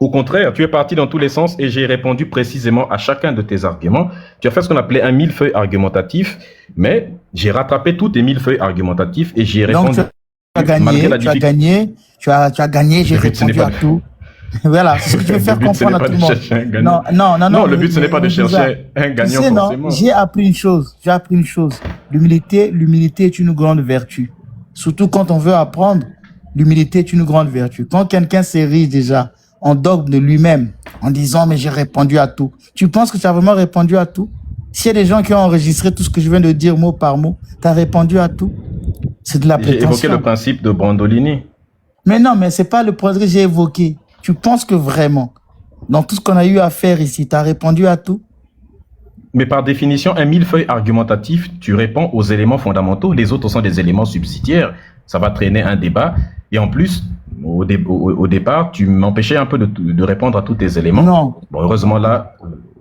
Au contraire, tu es parti dans tous les sens et j'ai répondu précisément à chacun de tes arguments. Tu as fait ce qu'on appelait un millefeuille argumentatif, mais j'ai rattrapé tous tes millefeuilles argumentatifs et j'y ai Donc, répondu tu as malgré gagné, la tu as difficulté. gagné, tu as gagné, j'ai Le but, ce n'est répondu pas à de... tout. Voilà, c'est ce que tu veux Le faire but, ce n'est comprendre à pas tout de le monde. chercher un gagnant. Non, non, non, non, Non, le but, ce n'est pas de Lisa, chercher un tu gagnant sais, non, forcément. j'ai appris une chose, L'humilité est une grande vertu. Surtout quand on veut apprendre, l'humilité est une grande vertu. Quand quelqu'un s'érige déjà en dogme de lui-même, en disant, mais j'ai répondu à tout. Tu penses que tu as vraiment répondu à tout? S'il y a des gens qui ont enregistré tout ce que je viens de dire mot par mot, tu as répondu à tout? C'est de la J'ai évoqué le prétention. principe de Brandolini. Mais non, mais c'est pas le point que j'ai évoqué. Tu penses que vraiment, dans tout ce qu'on a eu à faire ici, tu as répondu à tout? Mais par définition, un millefeuille argumentatif, tu réponds aux éléments fondamentaux. Les autres sont des éléments subsidiaires. Ça va traîner un débat. Et en plus, au départ, tu m'empêchais un peu de répondre à tous tes éléments. Non. Bon, heureusement, là,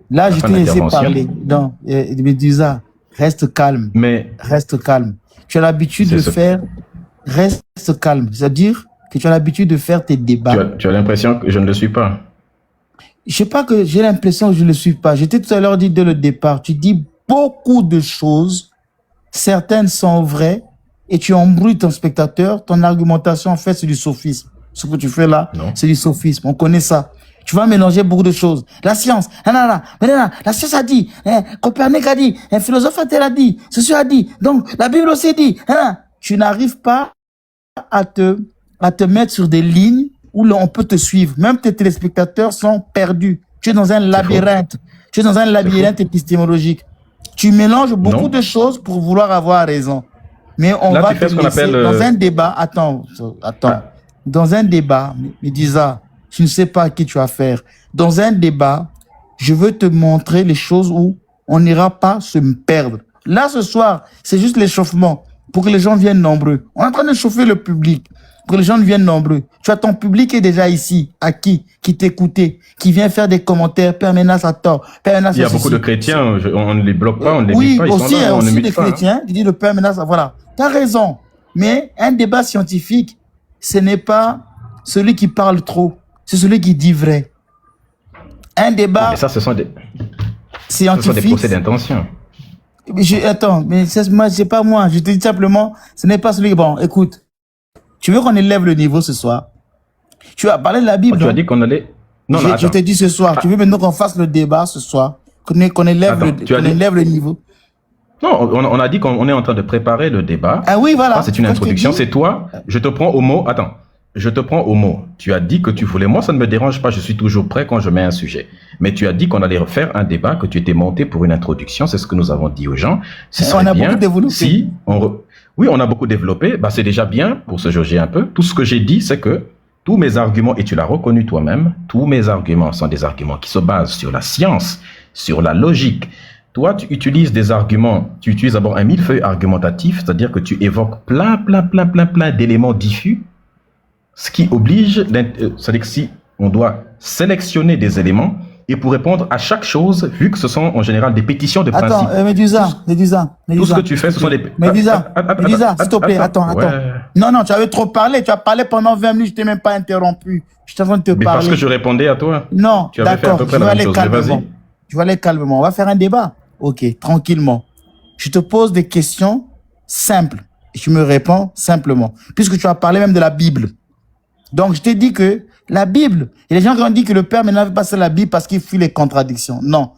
Là, la je fin t'ai de laissé l'intervention. parler. Non, Médusa, reste calme. Mais Reste calme. Tu as l'habitude c'est de ce- faire, reste calme. C'est-à-dire que tu as l'habitude de faire tes débats. tu as l'impression que je ne le suis pas. Je sais pas que j'ai l'impression que je ne le suis pas. J'étais tout à l'heure dit dès le départ, tu dis beaucoup de choses, certaines sont vraies, et tu embrouilles ton spectateur. Ton argumentation, en fait, c'est du sophisme. Ce que tu fais là, Non. c'est du sophisme. On connaît ça. Tu vas mélanger beaucoup de choses. La science, la science a dit, Copernic a dit, un philosophe a dit, ceci a dit, donc la Bible aussi dit. Tu n'arrives pas à te mettre sur des lignes où on peut te suivre. Même tes téléspectateurs sont perdus. Tu es dans un labyrinthe. Tu es dans un labyrinthe épistémologique. Tu mélanges beaucoup Non. de choses pour vouloir avoir raison. Mais on Là, va tu fais te ce qu'on laisser appelle, dans un débat. Attends. Ah. Dans un débat, Médisa, je ne sais pas à qui tu as affaire. Dans un débat, je veux te montrer les choses où on n'ira pas se perdre. Là, ce soir, c'est juste l'échauffement pour que les gens viennent nombreux. On est en train de chauffer le public pour que les gens viennent nombreux. Tu as ton public qui est déjà ici, acquis, qui t'écoutait, qui vient faire des commentaires. Père Menas a tort. Père Menas Il y a beaucoup de chrétiens, on ne les bloque pas, on ne les oui, mute pas, ils aussi, sont là, on ne aussi mute des pas. chrétiens qui disent le Père Menas, voilà. Tu as raison. Mais un débat scientifique, ce n'est pas celui qui parle trop, c'est celui qui dit vrai. Un débat Mais ça, ce sont des scientifique. procès d'intention. Attends, mais c'est pas moi. Je te dis simplement, ce n'est pas celui. Bon, écoute, tu veux qu'on élève le niveau ce soir? Tu as parlé de la Bible. Tu as non? dit qu'on allait. Non, non, Je attends. te dis ce soir. Tu veux maintenant qu'on fasse le débat ce soir? Qu'on élève, Attends, tu as qu'on dit- élève le niveau? Non, on a dit qu'on est en train de préparer le débat. Ah oui, voilà. Ça, c'est une Quand je te introduction. dis- C'est toi. Je te prends au mot. Attends. Je te prends au mot. Tu as dit que tu voulais. Moi, ça ne me dérange pas. Je suis toujours prêt quand je mets un sujet. Mais tu as dit qu'on allait refaire un débat, que tu étais monté pour une introduction. C'est ce que nous avons dit aux gens. Ce On serait a bien beaucoup développé. Si oui, on a beaucoup développé. Bah, c'est déjà bien pour se jauger un peu. Tout ce que j'ai dit, c'est que tous mes arguments, et tu l'as reconnu toi-même, tous mes arguments sont des arguments qui se basent sur la science, sur la logique. Toi, tu utilises des arguments, tu utilises d'abord un millefeuille argumentatif, c'est-à-dire que tu évoques plein d'éléments diffus, ce qui oblige, c'est-à-dire que si on doit sélectionner des éléments, et pour répondre à chaque chose, vu que ce sont en général des pétitions de principe. Attends, Médusa. Tout ce que tu fais, ce sont des... Médusa, s'il te plaît, attends. Ouais. Non, tu avais trop parlé. Tu as parlé pendant 20 minutes, je t'ai même pas interrompu. Je suis en train de te Mais parler. parce que je répondais à toi. Non, Tu avais fait à d'accord, peu je près vais la même aller chose. Mais calmement. vas-y. Je vais aller calmement. On va faire un débat. Ok, tranquillement. Je te pose des questions simples. Et tu me réponds simplement. Puisque tu as parlé même de la Bible. Donc, je t'ai dit que la Bible, il y a des gens qui ont dit que le Père n'avait pas la Bible parce qu'il fuit les contradictions. Non,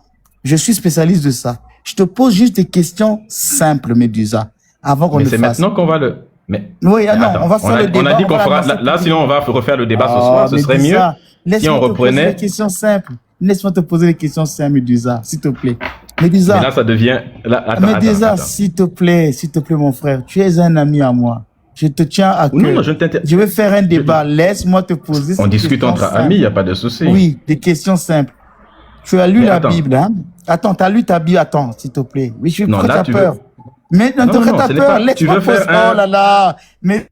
je suis spécialiste de ça. Je te pose juste des questions simples, Médusa, avant qu'on Mais le c'est fasse. maintenant qu'on va le... Mais... Oui, non, Attends, on va faire le débat. On a dit qu'on va fera... lancer Là, tout. sinon, on va refaire le débat ce Ah, soir. Ce serait mieux Médusa, si laisse-moi on te poser reprenait... des questions simples. Laisse-moi te poser des questions simples, Médusa, s'il te plaît. Médusa, Mais là, ça devient... Là, Médusa, attends. s'il te plaît, mon frère, tu es un ami à moi. Je te tiens à cœur. Non, je ne t'inter... Je vais faire un débat. Laisse-moi te poser On ces discute questions entre simples. amis, il n'y a pas de souci. Oui, des questions simples. Tu as lu Mais la attends. Bible, hein? Attends, tu as lu ta Bible. Attends, s'il te plaît. Oui, je suis Non, pourquoi là, tu as tu peur. Mais non, Non, t'as ce n'est peur. pas- tu Laisse-moi veux faire poser. un- Oh là là. Mais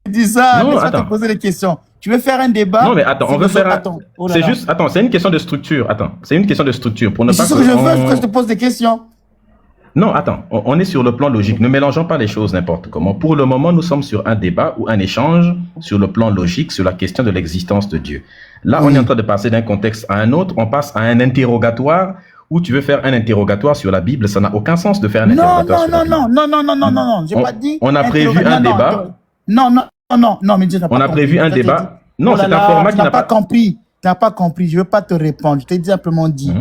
dis ça. Non, Laisse-moi te attends. poser des questions. Tu veux faire un débat? Non, mais attends, on veut faire un... Attends. Oh là C'est là. juste... Attends, c'est une question de structure. Attends, c'est une question de structure. Pour ne Mais pas c'est ce que je veux, on- c'est que je te pose des questions. Non, attends, on est sur le plan logique. Ne mélangeons pas les choses n'importe comment. Pour le moment, nous sommes sur un débat ou un échange sur le plan logique, sur la question de l'existence de Dieu. Là, on est en train de passer d'un contexte à un autre. On passe à un interrogatoire où tu veux faire un interrogatoire sur la Bible. Ça n'a aucun sens de faire un interrogatoire sur la Bible. Non. J'ai pas dit. On a prévu un débat. Non, mais Dieu n'a pas compris. On a prévu un débat. Non, Oh là c'est un là, format tu qui n'as pas compris. Tu n'as pas compris. Je veux pas te répondre. Je t'ai simplement dit.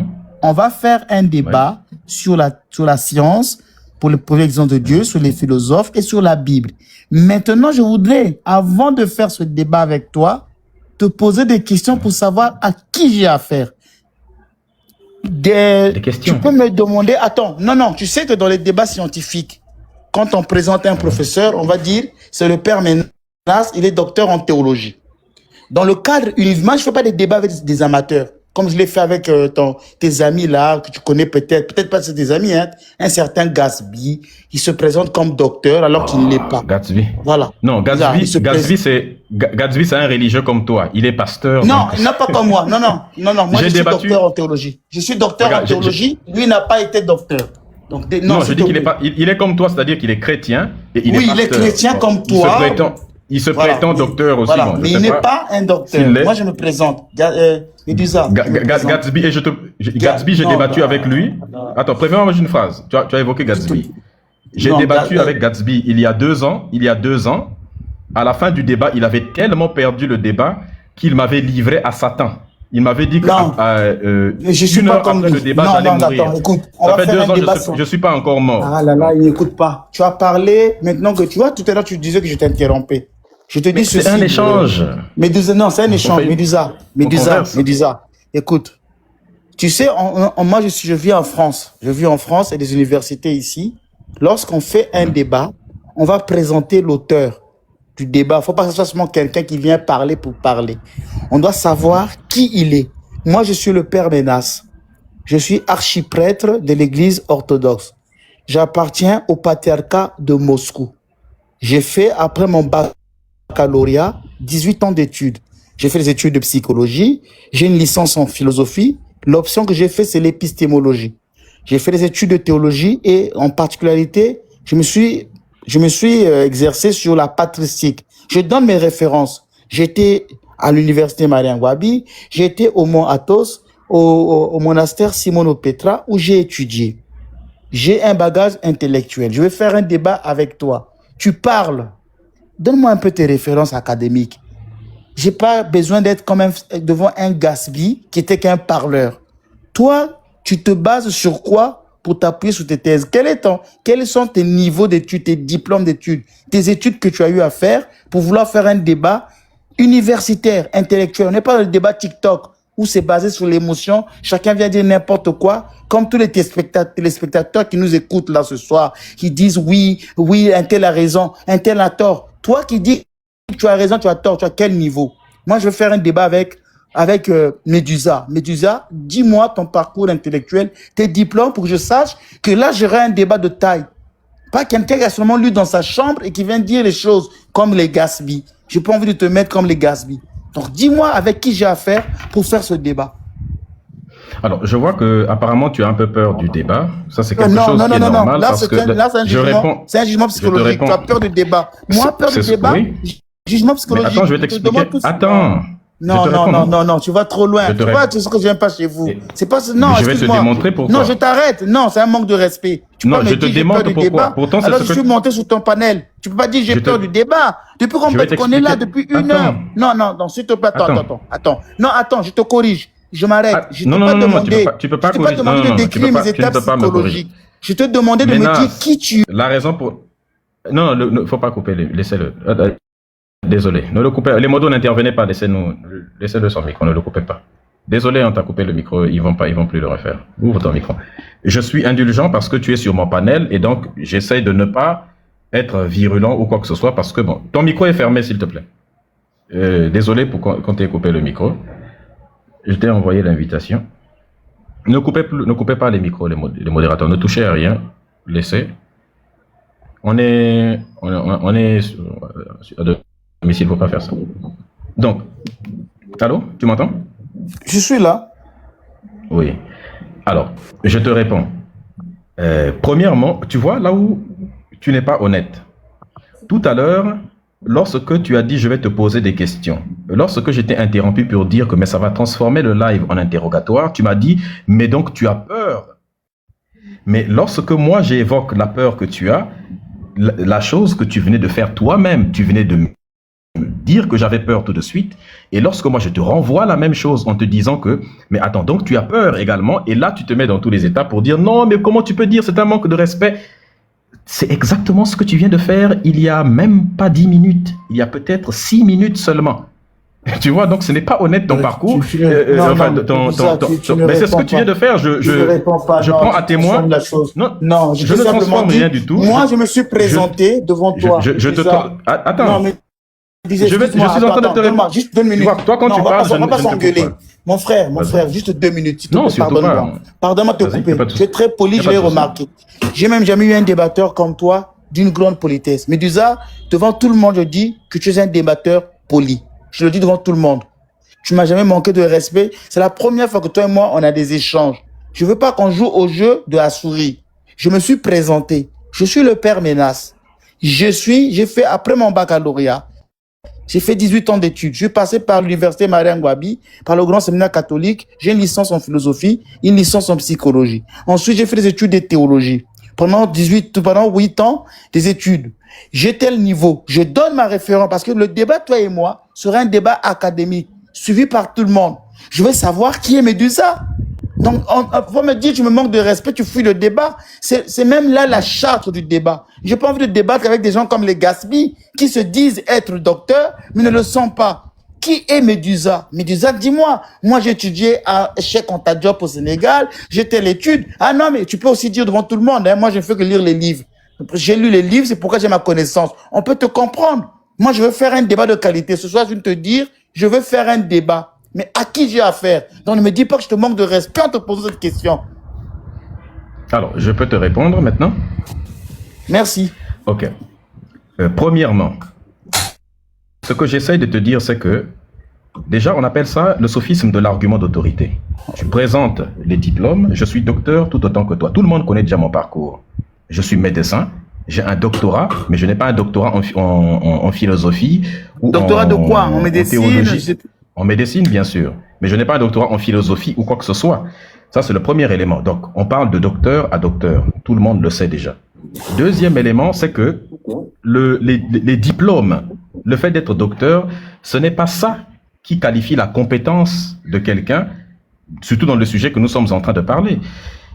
On va faire un débat sur la science, pour l'existence de Dieu, sur les philosophes et sur la Bible. Maintenant, je voudrais, avant de faire ce débat avec toi, te poser des questions pour savoir à qui j'ai affaire. Des questions. Tu peux me demander, attends, non, tu sais que dans les débats scientifiques, quand on présente un professeur, on va dire, c'est le père Menas, il est docteur en théologie. Dans le cadre uniquement, je fais pas des débats avec des amateurs, comme je l'ai fait avec tes amis là, que tu connais peut-être pas c'est tes amis, hein, un certain Gatsby, qui se présente comme docteur alors qu'il ne l'est pas. Gatsby. Voilà. Non, Gatsby c'est un religieux comme toi. Il est pasteur. Non, donc... il n'a pas comme moi. Non. Moi, je suis docteur en théologie. Je suis docteur en théologie. Lui n'a pas été docteur. Donc, non, je dis qu'il est pas. Il est comme toi, c'est-à-dire qu'il est chrétien et il est pasteur. Oui, il est chrétien comme toi. Il se prétend docteur aussi. Voilà, bon, mais il n'est pas un docteur. Moi, je me présente. Medusa. Gatsby, Gatsby, j'ai débattu avec lui. Attends, préviens-moi une phrase. Tu as évoqué Gatsby. J'ai débattu avec Gatsby il y a 2 ans. À la fin du débat, il avait tellement perdu le débat qu'il m'avait livré à Satan. Il m'avait dit que je suis pas comme après le débat, j'allais mourir. Attends, écoute, ça fait 2 ans, je ne suis pas encore mort. Ah là là, il n'écoute pas. Tu as parlé, maintenant que tu vois, tout à l'heure, tu disais que je t'interrompais. Je te dis ceci. C'est un échange. Médusa, non, c'est un échange. Médusa. Écoute, tu sais, moi, je vis en France. Je vis en France et des universités ici. Lorsqu'on fait un débat, on va présenter l'auteur du débat. Il ne faut pas que ce soit seulement quelqu'un qui vient parler pour parler. On doit savoir qui il est. Moi, je suis le père Menas. Je suis archiprêtre de l'église orthodoxe. J'appartiens au patriarcat de Moscou. J'ai fait, après mon baccalauréat, 18 ans d'études. J'ai fait des études de psychologie. J'ai une licence en philosophie. L'option que j'ai fait, c'est l'épistémologie. J'ai fait des études de théologie et en particularité, je me suis exercé sur la patristique. Je donne mes références. J'étais à l'université Marian Gwabi, j'étais au Mont Athos, au monastère Simono Petra, où j'ai étudié. J'ai un bagage intellectuel. Je vais faire un débat avec toi. Tu parles. Donne-moi un peu tes références académiques. J'ai pas besoin d'être quand même devant un Gatsby qui était qu'un parleur. Toi, tu te bases sur quoi pour t'appuyer sur tes thèses? Quels sont tes niveaux d'études, tes diplômes d'études, tes études que tu as eu à faire pour vouloir faire un débat universitaire, intellectuel? On n'est pas dans le débat TikTok où c'est basé sur l'émotion. Chacun vient dire n'importe quoi, comme tous les téléspectateurs qui nous écoutent là ce soir, qui disent oui, un tel a raison, un tel a tort. Toi qui dis tu as raison, tu as tort, tu as quel niveau? Moi, je vais faire un débat avec Medusa. Medusa, dis-moi ton parcours intellectuel, tes diplômes pour que je sache que là, j'aurai un débat de taille. Pas quelqu'un qui a seulement lu dans sa chambre et qui vient dire les choses comme les Gatsby. Je n'ai pas envie de te mettre comme les Gatsby. Donc, dis-moi avec qui j'ai affaire pour faire ce débat. Alors, je vois que apparemment tu as un peu peur du débat. Ça, c'est quelque chose qui est normal. Là, c'est un jugement psychologique. Tu as peur du débat. Moi, peur du débat, jugement psychologique. Mais attends, je vais t'expliquer. Attends. Non, tu vas trop loin. Tu vois, tu sais que je viens pas chez vous. C'est pas, non, je vais te démontrer pourquoi. Non, je t'arrête. Non, c'est un manque de respect. Non, je te démontre pourquoi. Pourtant, alors, je suis monté sur ton panel. Tu peux pas dire j'ai peur du débat. Depuis qu'on est là depuis 1 heure. Non, s'il te plaît, attends. Non, attends, je te corrige. Je m'arrête. Je t'ai pas demandé. Tu peux pas demandé de décrire mes étapes psychologiques. Je te demandais de me dire qui tu es. La raison pour... Non, faut pas couper. Laissez-le. Désolé. Ne le coupez. Les modos n'intervenaient pas. Laissez-le sans micro. Ne le coupez pas. Désolé, on t'a coupé le micro. Ils vont plus le refaire. Ouvre ton micro. Je suis indulgent parce que tu es sur mon panel et donc j'essaye de ne pas être virulent ou quoi que ce soit parce que bon, ton micro est fermé, s'il te plaît. Désolé pour qu'on t'ait coupé le micro. Je t'ai envoyé l'invitation. Ne coupez pas les micros, les modérateurs. Ne touchez à rien. Laissez. On est mais s'il ne faut pas faire ça. Donc, allô, tu m'entends? Je suis là. Oui. Alors, je te réponds. Premièrement, tu vois, là où tu n'es pas honnête. Tout à l'heure, lorsque tu as dit je vais te poser des questions, lorsque j'étais interrompu pour dire que mais ça va transformer le live en interrogatoire, tu m'as dit mais donc tu as peur. Mais lorsque moi j'évoque la peur que tu as, la chose que tu venais de faire toi-même, tu venais de me dire que j'avais peur tout de suite, et lorsque moi je te renvoie la même chose en te disant que, mais attends, donc tu as peur également, et là tu te mets dans tous les états pour dire non, mais comment tu peux dire, c'est un manque de respect. C'est exactement ce que tu viens de faire il y a même pas 10 minutes, il y a peut-être 6 minutes seulement. Tu vois, donc ce n'est pas honnête ton parcours. Mais c'est ce que tu viens de faire. Je prends à témoin. Non, je ne transforme rien du tout. Moi, je me suis présenté devant toi. Attends. Non, mais je suis en train de te répondre. Juste 2 minutes. Tu vois, toi, quand tu parles, on va pas s'engueuler. Mon frère, juste 2 minutes. Non, surtout pas. Pardonne-moi de te couper. Je suis très poli, je l'ai remarqué. J'ai même jamais eu un débatteur comme toi d'une grande politesse. Medusa, devant tout le monde, je dis que tu es un débatteur poli. Je le dis devant tout le monde. Tu m'as jamais manqué de respect. C'est la première fois que toi et moi, on a des échanges. Je veux pas qu'on joue au jeu de la souris. Je me suis présenté. Je suis le père Ménas. J'ai fait, après mon baccalauréat, j'ai fait 18 ans d'études. Je suis passé par l'université Mariam Ngouabi, par le grand séminaire catholique. J'ai une licence en philosophie, une licence en psychologie. Ensuite, j'ai fait des études de théologie. Pendant 8 ans, des études. J'ai tel niveau. Je donne ma référence parce que le débat, toi et moi, sera un débat académique, suivi par tout le monde. Je veux savoir qui est Medusa. Donc, faut me dire, tu me manques de respect, tu fuis le débat. C'est même là la charte du débat. J'ai pas envie de débattre avec des gens comme les Gatsby, qui se disent être docteurs, mais ne le sont pas. Qui est Medusa? Medusa, dis-moi. Moi, j'ai étudié à Cheikh Anta Diop au Sénégal, j'ai telle étude. Ah non, mais tu peux aussi dire devant tout le monde, hein, moi, je ne fais que lire les livres. J'ai lu les livres, c'est pourquoi j'ai ma connaissance. On peut te comprendre. Moi, je veux faire un débat de qualité. Ce soir, je viens de te dire, je veux faire un débat. Mais à qui j'ai affaire? Donc, ne me dis pas que je te manque de respect en te posant cette question. Alors, je peux te répondre maintenant? Merci. Ok. Premièrement, ce que j'essaye de te dire, c'est que, déjà, on appelle ça le sophisme de l'argument d'autorité. Tu présentes les diplômes, je suis docteur tout autant que toi. Tout le monde connaît déjà mon parcours. Je suis médecin, j'ai un doctorat, mais je n'ai pas un doctorat en philosophie. Ou doctorat de quoi? En médecine? En théologie. En médecine, bien sûr. Mais je n'ai pas un doctorat en philosophie ou quoi que ce soit. Ça, c'est le premier élément. Donc, on parle de docteur à docteur. Tout le monde le sait déjà. Deuxième élément, c'est que les diplômes, le fait d'être docteur, ce n'est pas ça qui qualifie la compétence de quelqu'un, surtout dans le sujet que nous sommes en train de parler.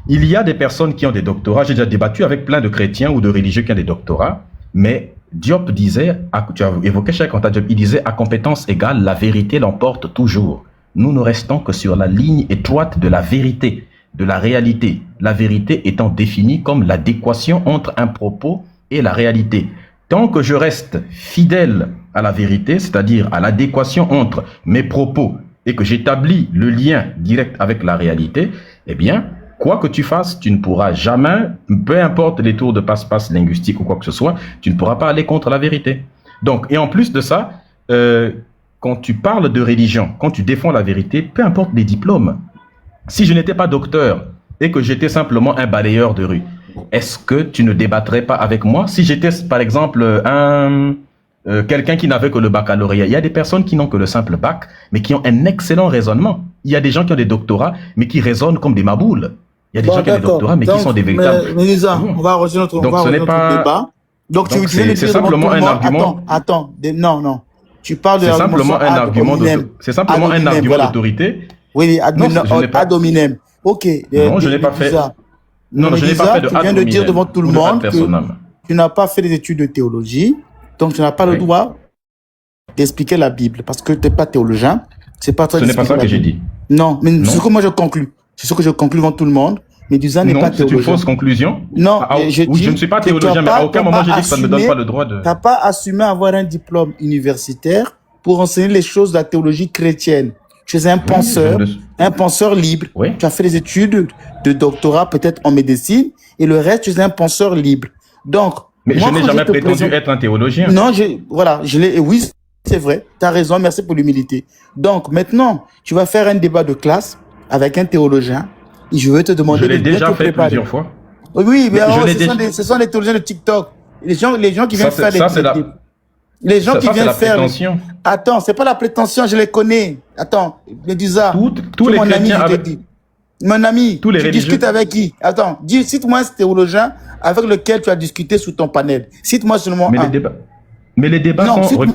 Il y a des personnes qui ont des doctorats. J'ai déjà débattu avec plein de chrétiens ou de religieux qui ont des doctorats, mais Diop disait, tu as évoqué Cheikh Anta Diop, il disait à compétence égale, la vérité l'emporte toujours. Nous ne restons que sur la ligne étroite de la vérité, de la réalité. La vérité étant définie comme l'adéquation entre un propos et la réalité. Tant que je reste fidèle à la vérité, c'est-à-dire à l'adéquation entre mes propos et que j'établis le lien direct avec la réalité, eh bien, quoi que tu fasses, tu ne pourras jamais, peu importe les tours de passe-passe linguistique ou quoi que ce soit, tu ne pourras pas aller contre la vérité. Donc, et en plus de ça, quand tu parles de religion, quand tu défends la vérité, peu importe les diplômes, si je n'étais pas docteur et que j'étais simplement un balayeur de rue, est-ce que tu ne débattrais pas avec moi? Si j'étais, par exemple, quelqu'un qui n'avait que le baccalauréat, il y a des personnes qui n'ont que le simple bac, mais qui ont un excellent raisonnement. Il y a des gens qui ont des doctorats, mais qui raisonnent comme des maboules. Il y a des gens qui ont des doctorats, mais qui sont des véritables. Mais Lisa, on va rejoindre notre, débat. Donc tu viens de dire simplement un argument. Attends, non. Tu parles de c'est simplement un argument c'est simplement un argument d'autorité. Oui, ad hominem. Ok. Non, je n'ai pas fait. Non, je n'ai pas fait de ad hominem. Tu viens de dire devant tout le monde que tu n'as pas fait des études de théologie, donc tu n'as pas le droit d'expliquer la Bible parce que tu n'es pas théologien. Ce n'est pas ça que j'ai dit. Non, mais c'est ce que moi je conclus. C'est ce que je conclus devant tout le monde. Medusa n'est pas théologien. C'est une fausse conclusion. Non, je ne suis pas théologien, mais à aucun moment j'ai dit que ça ne me donne pas le droit de... Tu n'as pas assumé avoir un diplôme universitaire pour enseigner les choses de la théologie chrétienne. Tu es un penseur libre. Oui. Tu as fait des études de doctorat peut-être en médecine et le reste, tu es un penseur libre. Donc, mais moi, je n'ai jamais prétendu être un théologien. Non, oui, c'est vrai. Tu as raison, merci pour l'humilité. Donc, maintenant, tu vas faire un débat de classe avec un théologien. Et je veux te demander de bien te préparer. Je l'ai déjà fait plusieurs fois. Oui, mais Mais je oh, l'ai déjà... ce sont des théologiens de TikTok. Les gens qui viennent faire Ça, c'est la... les gens qui ça, c'est viennent la faire. prétention. Attends, c'est pas la prétention, je les connais. Attends, Medusa, Tous tu es les mon ami, chrétiens je te avec... dis. Mon ami, Tous les tu religieux... discutes avec qui? Attends, cite-moi un théologien avec lequel tu as discuté sous ton panel. Cite-moi seulement Mais un. les débats Non, sont... cite-moi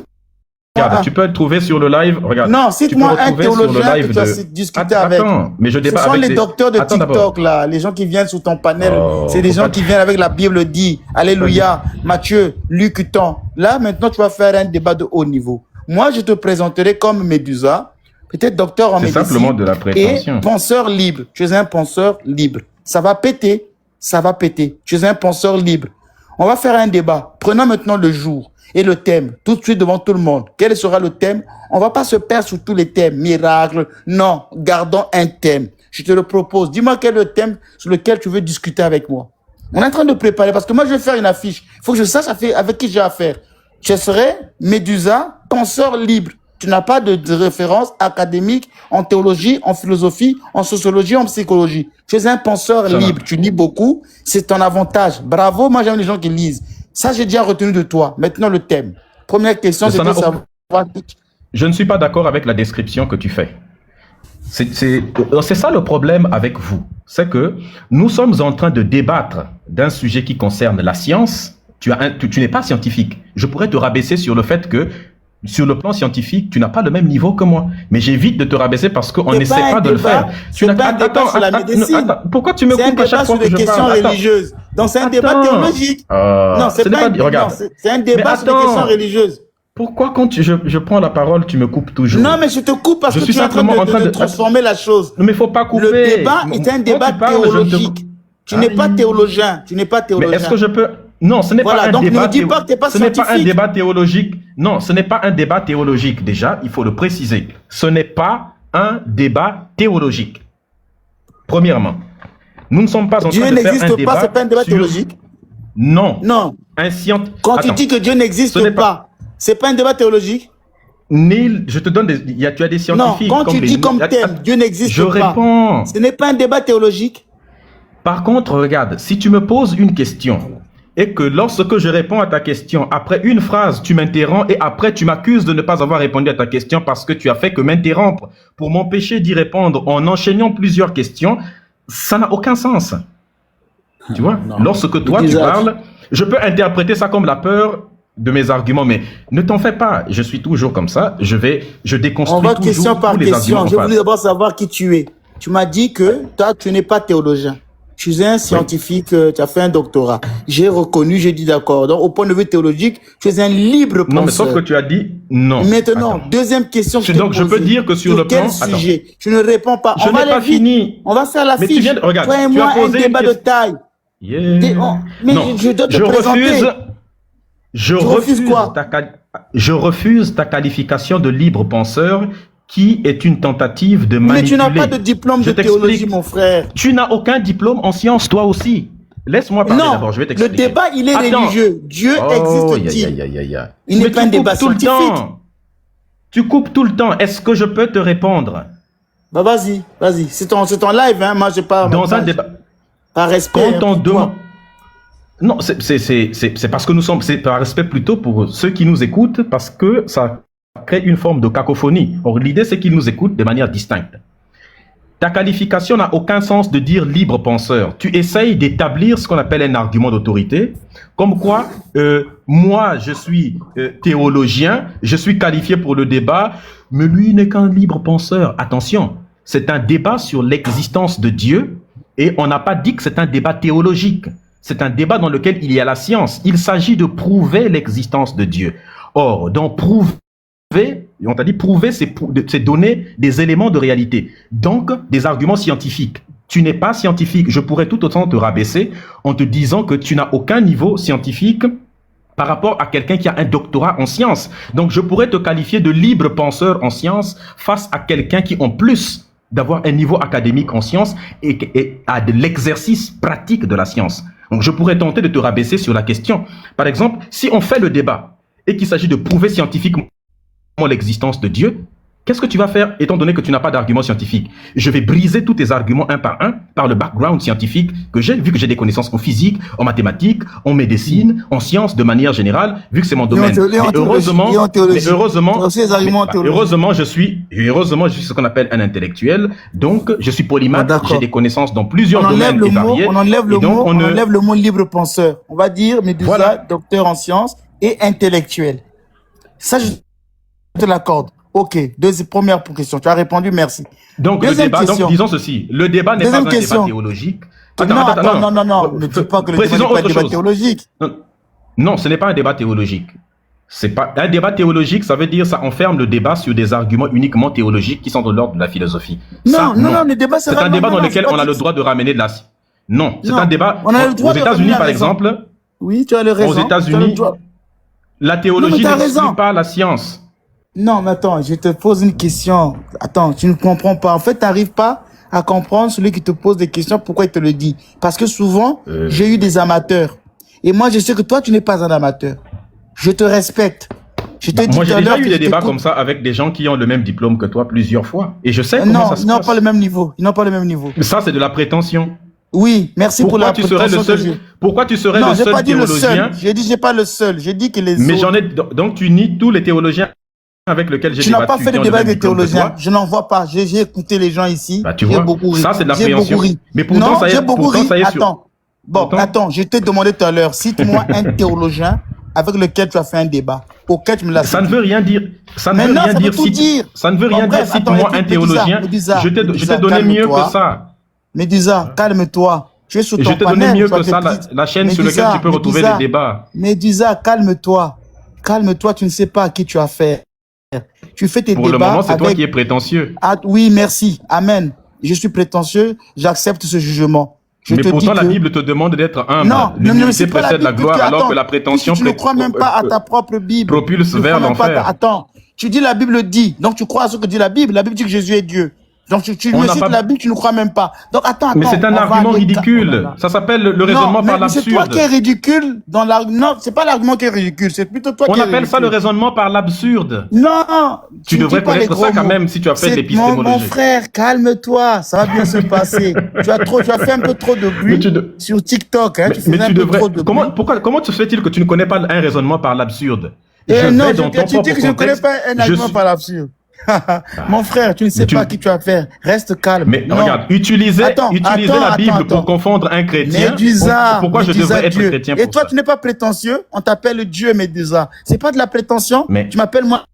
Regarde, un. tu peux le trouver sur le live. Regarde, Non, tu peux cite-moi un retrouver sur le théologien que live tu as de... discuté avec. Attends, mais je Ce débat sont avec les des... docteurs de Attends d'abord. TikTok, là, les gens qui viennent sous ton panel. Oh, C'est des faut gens pas... qui viennent avec la Bible dit, Alléluia, Matthieu, Luc, Ton. Là, maintenant, tu vas faire un débat de haut niveau. Moi, je te présenterai comme Médusa, peut-être docteur en C'est médecine simplement de la et prétention. penseur libre. Tu es un penseur libre. Ça va péter, ça va péter. Tu es un penseur libre. On va faire un débat. Prenons maintenant le jour et le thème, tout de suite devant tout le monde. Quel sera le thème? On va pas se perdre sur tous les thèmes, miracles. Non, gardons un thème. Je te le propose. Dis-moi quel est le thème sur lequel tu veux discuter avec moi. On est en train de préparer parce que moi, je vais faire une affiche. Il faut que je sache avec qui j'ai affaire. Je serai Médusa, penseur libre. Tu n'as pas de référence académique en théologie, en philosophie, en sociologie, en psychologie. Tu es un penseur libre. Tu lis beaucoup. C'est ton avantage. Bravo. Moi, j'aime les gens qui lisent. Ça, j'ai déjà retenu de toi. Maintenant, le thème. Première question, c'est de savoir... Je ne suis pas d'accord avec la description que tu fais. C'est ça le problème avec vous. C'est que nous sommes en train de débattre d'un sujet qui concerne la science. Tu n'es pas scientifique. Je pourrais te rabaisser sur le fait que, sur le plan scientifique, tu n'as pas le même niveau que moi. Mais j'évite de te rabaisser parce qu'on n'essaie pas de le faire. Tu n'as pas un débat sur la médecine. Pourquoi tu me coupes à chaque fois que je parle? C'est un débat sur les questions religieuses. Donc c'est un débat théologique. Non, c'est pas un débat. C'est un débat sur les questions religieuses. Pourquoi quand je prends la parole, tu me coupes toujours? Non, mais je te coupe parce que tu es en train de transformer la chose. Mais il ne faut pas couper. Le débat est un débat théologique. Tu n'es pas théologien. Tu n'es pas théologien. Mais est-ce que je peux... Non, ce n'est pas un débat. Ne me dis pas que tu n'es pas scientifique. Ce n'est pas un débat théologique. Non, ce n'est pas un débat théologique. Déjà, il faut le préciser. Ce n'est pas un débat théologique. Premièrement, nous ne sommes pas en train de faire un débat. Dieu n'existe pas, ce n'est pas un débat théologique. Non. Non. Quand tu dis que Dieu n'existe pas, ce n'est pas un débat théologique. Neil, je te donne tu as des scientifiques. Non, quand tu dis comme thème, Dieu n'existe pas. Je réponds. Ce n'est pas un débat théologique. Par contre, regarde, si tu me poses une question et que lorsque je réponds à ta question, après une phrase, tu m'interromps et après tu m'accuses de ne pas avoir répondu à ta question parce que tu as fait que m'interrompre pour m'empêcher d'y répondre en enchaînant plusieurs questions, ça n'a aucun sens. Tu vois? Non. Lorsque toi tu parles, je peux interpréter ça comme la peur de mes arguments, mais ne t'en fais pas, je suis toujours comme ça, je déconstruis toujours question par tous les question. arguments. Je voulais d'abord savoir qui tu es. Tu m'as dit que toi, tu n'es pas théologien. Tu es un scientifique, tu as fait un doctorat. J'ai reconnu, j'ai dit d'accord. Donc, au point de vue théologique, tu es un libre penseur. Non, mais sauf que tu as dit non. Maintenant, deuxième question. Donc, je peux dire que sur le plan... Quel sujet? Tu ne réponds pas. Je n'ai pas fini. On va faire la fiche. Regarde, toi et moi, un débat de taille. Yeah. Mais non, je dois te présenter. Je refuse ta qualification de libre penseur qui est une tentative de manipuler. Mais tu n'as pas de diplôme de théologie, mon frère. Tu n'as aucun diplôme en sciences, toi aussi. Laisse-moi parler d'abord, je vais t'expliquer. Le débat, il est religieux. Dieu existe-t-il? Il n'est pas un débat scientifique. Tu coupes tout le temps. Est-ce que je peux te répondre? Bah vas-y. C'est ton live, hein. Moi, j'ai pas... Dans un débat... Par respect. Quand on demande... Non, c'est parce que nous sommes... C'est par respect plutôt pour ceux qui nous écoutent, parce que ça crée une forme de cacophonie. Or, l'idée, c'est qu'ils nous écoutent de manière distincte. Ta qualification n'a aucun sens de dire libre penseur. Tu essayes d'établir ce qu'on appelle un argument d'autorité, comme quoi, moi, je suis théologien, je suis qualifié pour le débat, mais lui n'est qu'un libre penseur. Attention, c'est un débat sur l'existence de Dieu, et on n'a pas dit que c'est un débat théologique. C'est un débat dans lequel il y a la science. Il s'agit de prouver l'existence de Dieu. Or, dans prouver, on t'a dit prouver, c'est donner des éléments de réalité. Donc, des arguments scientifiques. Tu n'es pas scientifique. Je pourrais tout autant te rabaisser en te disant que tu n'as aucun niveau scientifique par rapport à quelqu'un qui a un doctorat en sciences. Donc, je pourrais te qualifier de libre penseur en sciences face à quelqu'un qui, en plus d'avoir un niveau académique en sciences, et a de l'exercice pratique de la science. Donc, je pourrais tenter de te rabaisser sur la question. Par exemple, si on fait le débat et qu'il s'agit de prouver scientifiquement l'existence de Dieu, Qu'est-ce que tu vas faire étant donné que tu n'as pas d'argument scientifique? Je vais briser tous tes arguments un par le background scientifique que j'ai, vu que j'ai des connaissances en physique, en mathématiques, en médecine, en sciences de manière générale, vu que c'est mon domaine. Heureusement, je suis ce qu'on appelle un intellectuel, donc je suis polymathe, j'ai des connaissances dans plusieurs domaines et variés. On enlève le mot libre penseur. On va dire Médusa, docteur en sciences et intellectuel. Ça, je te l'accorde. Ok, première question. Tu as répondu, merci. Donc, donc disons ceci. Le débat n'est pas un débat théologique. Non. Ne dis pas que le débat n'est pas un débat théologique. Non, ce n'est pas un débat théologique. C'est pas un débat théologique, ça veut dire ça enferme le débat sur des arguments uniquement théologiques qui sont de l'ordre de la philosophie. Non, le débat c'est un débat dans lequel on a le droit de ramener de la... Non, c'est un débat... On a le droit aux États-Unis, par exemple... Oui, tu as le raison. Aux États-Unis, la théologie n'exclut pas la science. Non, mais attends, je te pose une question. Attends, tu ne comprends pas. En fait, tu n'arrives pas à comprendre celui qui te pose des questions, pourquoi il te le dit. Parce que souvent, j'ai eu des amateurs. Et moi, je sais que toi, tu n'es pas un amateur. Je te respecte. Moi, j'ai déjà eu des débats comme ça avec des gens qui ont le même diplôme que toi plusieurs fois. Et je sais comment ça se passe. Ils n'ont pas le même niveau. Ils n'ont pas le même niveau. Ça, c'est de la prétention. Oui, merci pour la prétention. Pourquoi tu serais le seul théologien? J'ai dit, j'ai pas le seul. J'ai dit que les autres... Mais j'en ai... Donc, tu nies tous les théologiens avec lequel j'ai débattu. Tu n'as pas fait de débat avec des théologiens. Je n'en vois pas. J'ai écouté les gens ici. Bah, tu vois, beaucoup ri. Ça, c'est de l'appréhension. Mais pourtant, ça y est. Attends. Bon, attends, je t'ai demandé tout à l'heure, cite-moi un théologien avec lequel tu as fait un débat. Auquel tu me l'as dit. Ça ne veut rien dire. Ça ne veut rien dire. Ça ne veut rien dire. Cite-moi un théologien. Je t'ai donné mieux que ça. Médusa, calme-toi. Tu es sous ton panel. Je t'ai donné mieux que ça, la chaîne sur laquelle tu peux retrouver les débats. Médusa, calme-toi. Calme-toi, tu ne sais pas à qui tu as affaire. Tu fais tes débats. Pour le moment, c'est toi qui es prétentieux. Ah, oui, merci. Amen. Je suis prétentieux, j'accepte ce jugement. Mais pourtant, la Bible te demande d'être humble. Non, l'humilité précède la gloire, alors que la prétention tu ne crois même pas à ta propre Bible. Propulse vers l'enfer. Attends, tu dis la Bible dit, donc tu crois à ce que dit la Bible. La Bible dit que Jésus est Dieu. Donc tu me cites la Bible, tu ne crois même pas. Donc attends. Mais c'est un argument ridicule. Ça s'appelle le raisonnement par l'absurde. C'est toi qui es ridicule dans l'argument. Non, c'est pas l'argument qui est ridicule, c'est plutôt toi qui es ridicule. On appelle ça le raisonnement par l'absurde. Non. Tu devrais connaître ça quand même si tu as fait l'épistémologie. Mon frère, calme-toi, ça va bien se passer. Tu as fait un peu trop de bruit sur TikTok. Mais tu devrais. Comment se fait-il que tu ne connais pas un raisonnement par l'absurde? Non, tu dis que je ne connais pas un argument par l'absurde. Mon frère, tu ne sais pas qui tu as affaire. Reste calme. Mais regarde, utiliser la Bible pour confondre un chrétien. Médusa, pourquoi je devrais être chrétien pour Et toi, tu n'es pas prétentieux. On t'appelle Dieu, Médusa. C'est pas de la prétention. Mais tu m'appelles moi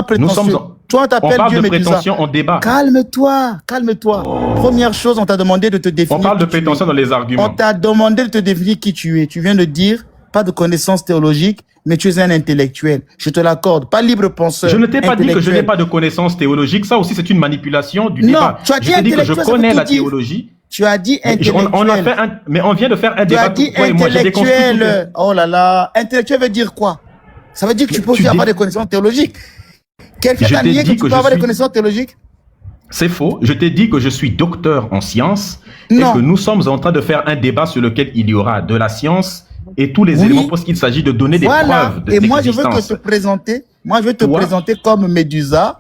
prétentieux. Toi, on t'appelle Dieu, Médusa. Prétention en débat. Calme-toi, calme-toi. Première chose, on t'a demandé de te définir. On parle de prétention dans les arguments. On t'a demandé de te définir qui tu es. Tu viens de dire pas de connaissances théologiques, mais tu es un intellectuel. Je te l'accorde. Pas libre penseur. Je ne t'ai pas dit que je n'ai pas de connaissances théologiques. Ça aussi, c'est une manipulation du débat. Non, tu as dit je t'ai dit que je connais la théologie. Tu as dit intellectuel. Mais on vient de faire un débat. Tu as dit intellectuel. Oh là là. Intellectuel veut dire quoi? Ça veut dire que tu peux aussi avoir des connaissances théologiques. Quelqu'un t'a dit que tu peux avoir des connaissances théologiques? C'est faux. Je t'ai dit que je suis docteur en sciences et que nous sommes en train de faire un débat sur lequel il y aura de la science et tous les éléments parce qu'il s'agit de donner des preuves d'existence. Et moi, je veux te présenter. Moi, je veux te présenter comme Médusa,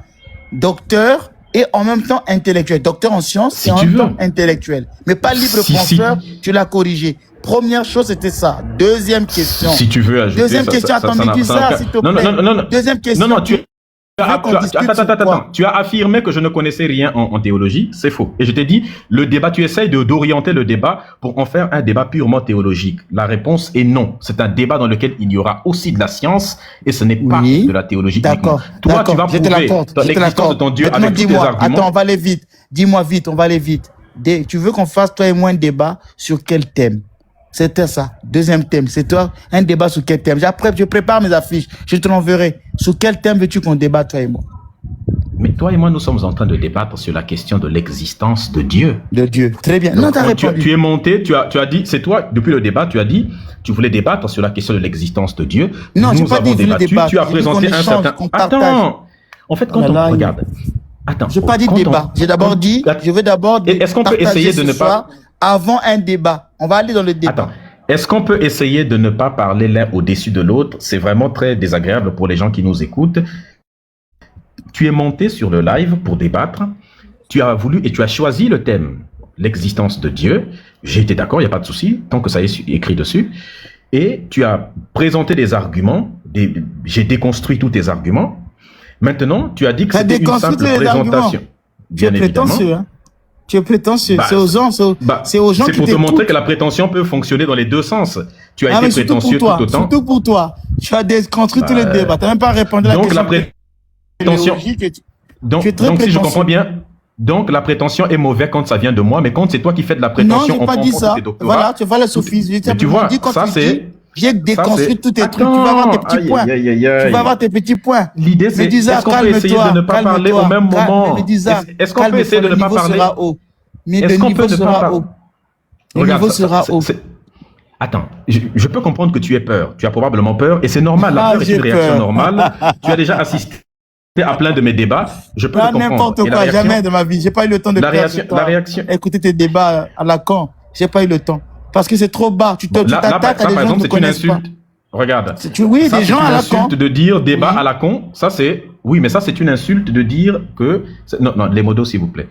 docteur et en même temps intellectuel. Docteur en sciences et en même temps intellectuel. Mais pas libre penseur, tu l'as corrigé. Première chose, c'était ça. Deuxième question. Si tu veux ajouter Deuxième question, attends, Médusa, s'il te plaît. Non. Deuxième question. Non, attends. Tu as affirmé que je ne connaissais rien en théologie. C'est faux. Et je t'ai dit, le débat, tu essayes d'orienter le débat pour en faire un débat purement théologique. La réponse est non. C'est un débat dans lequel il y aura aussi de la science et ce n'est pas de la théologie. D'accord. Toi, tu vas prouver l'existence de ton Dieu avec tous tes arguments. Attends, on va aller vite. Dis-moi vite, on va aller vite. Tu veux qu'on fasse, toi et moi, un débat sur quel thème? C'était ça. Deuxième thème. C'est toi, un débat sur quel thème? Après, je prépare mes affiches. Je te l'enverrai. Sur quel thème veux-tu qu'on débatte, toi et moi? Mais toi et moi, nous sommes en train de débattre sur la question de l'existence de Dieu. De Dieu. Très bien. Donc, non, t'as répondu. Tu es monté, tu as dit, c'est toi, depuis le débat, tu as dit, tu voulais débattre sur la question de l'existence de Dieu. Non, j'ai pas dit débattu. Tu as présenté un certain... Attends. En fait, quand on regarde... Attends. Je n'ai pas dit débat. J'ai d'abord dit, je veux d'abord... Est-ce qu'on peut essayer de ne pas... Avant un débat. On va aller dans le débat. Attends. Est-ce qu'on peut essayer de ne pas parler l'un au-dessus de l'autre? C'est vraiment très désagréable pour les gens qui nous écoutent. tu es monté sur le live pour débattre, tu as voulu et tu as choisi le thème, l'existence de Dieu. J'ai été d'accord, il n'y a pas de souci, tant que ça est écrit dessus. Et tu as présenté des arguments, j'ai déconstruit tous tes arguments. Maintenant, tu as dit que c'était une simple présentation. Bien évidemment. Hein? Tu es prétentieux. C'est aux gens, c'est aux gens qui pour te montrer que la prétention peut fonctionner dans les deux sens. Tu as été prétentieux tout autant. Surtout pour toi. Tu as déconstruit tous les débats. Tu n'as même pas répondu à la question. Donc la prétention. Donc si je comprends bien, donc la prétention est mauvaise quand ça vient de moi, mais quand c'est toi qui fais de la prétention, non, j'ai pas dit ça. Voilà, tu vois le sophisme. Mais tu vois, ça c'est. J'ai déconstruit tous tes trucs. Tu vas avoir tes petits points. Tu vas avoir tes petits points. L'idée, c'est est-ce qu'on peut essayer de ne pas parler au même moment? Est-ce qu'on peut essayer de ne pas parler? Est-ce qu'on peut ne pas parler? Le niveau sera haut. Attends, je peux comprendre que tu aies peur. Tu as probablement peur et c'est normal. La peur est une réaction normale. Tu as déjà assisté à plein de mes débats. Je peux le comprendre. N'importe quoi, jamais de ma vie. J'ai pas eu le temps de la réaction. Écouter tes débats à la con. J'ai pas eu le temps. Parce que c'est trop bas. Tu t'attaques à des gens qui ne connaissent pas. Regarde. Oui, des gens à la con. C'est une insulte de dire débat à la con. Ça, c'est. Oui, mais ça, c'est une insulte de dire que. Non, les modos, s'il vous plaît.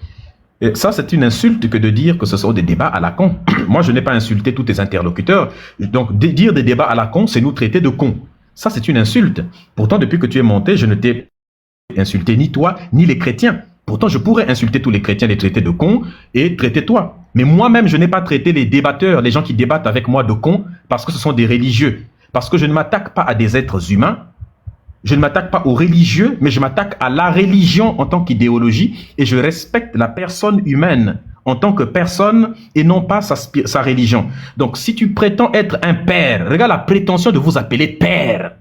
Et ça, c'est une insulte que de dire que ce sont des débats à la con. Moi, je n'ai pas insulté tous tes interlocuteurs. Donc, dire des débats à la con, c'est nous traiter de cons. Ça, c'est une insulte. Pourtant, depuis que tu es monté, je ne t'ai insulté ni toi, ni les chrétiens. Pourtant, je pourrais insulter tous les chrétiens, les traiter de cons et traiter toi. Mais moi-même, je n'ai pas traité les débatteurs, les gens qui débattent avec moi de cons, parce que ce sont des religieux. Parce que je ne m'attaque pas à des êtres humains, je ne m'attaque pas aux religieux, mais je m'attaque à la religion en tant qu'idéologie et je respecte la personne humaine en tant que personne et non pas sa religion. Donc, si tu prétends être un père, regarde la prétention de vous appeler père.